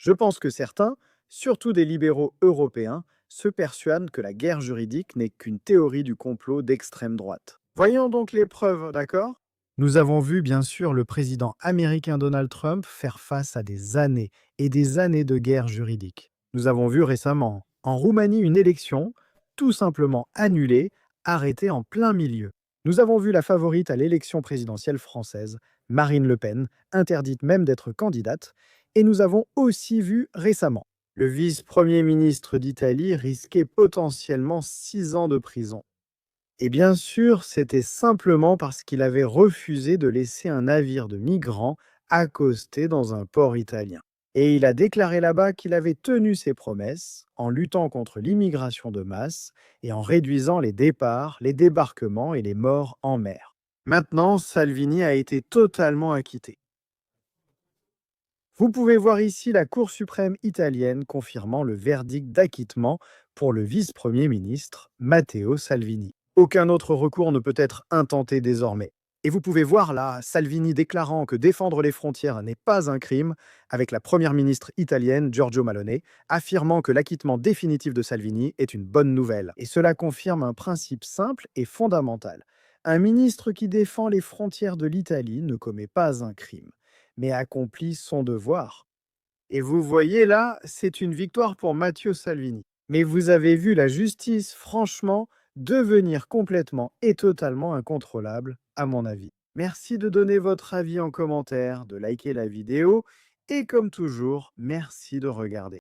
Je pense que certains, surtout des libéraux européens, se persuadent que la guerre juridique n'est qu'une théorie du complot d'extrême droite. Voyons donc les preuves, d'accord? Nous avons vu bien sûr le président américain Donald Trump faire face à des années et des années de guerre juridique. Nous avons vu récemment en Roumanie une élection tout simplement annulée, arrêtée en plein milieu. Nous avons vu la favorite à l'élection présidentielle française, Marine Le Pen, interdite même d'être candidate, et nous avons aussi vu récemment le vice-premier ministre d'Italie risquer potentiellement 6 ans de prison. Et bien sûr, c'était simplement parce qu'il avait refusé de laisser un navire de migrants accoster dans un port italien. Et il a déclaré là-bas qu'il avait tenu ses promesses en luttant contre l'immigration de masse et en réduisant les départs, les débarquements et les morts en mer. Maintenant, Salvini a été totalement acquitté. Vous pouvez voir ici la Cour suprême italienne confirmant le verdict d'acquittement pour le vice-premier ministre Matteo Salvini. Aucun autre recours ne peut être intenté désormais. Et vous pouvez voir là Salvini déclarant que défendre les frontières n'est pas un crime, avec la première ministre italienne Giorgio Malone affirmant que l'acquittement définitif de Salvini est une bonne nouvelle. Et cela confirme un principe simple et fondamental. Un ministre qui défend les frontières de l'Italie ne commet pas un crime, mais accomplit son devoir. Et vous voyez là, c'est une victoire pour Matteo Salvini. Mais vous avez vu la justice, franchement, devenir complètement et totalement incontrôlable, à mon avis. Merci de donner votre avis en commentaire, de liker la vidéo, et comme toujours, merci de regarder.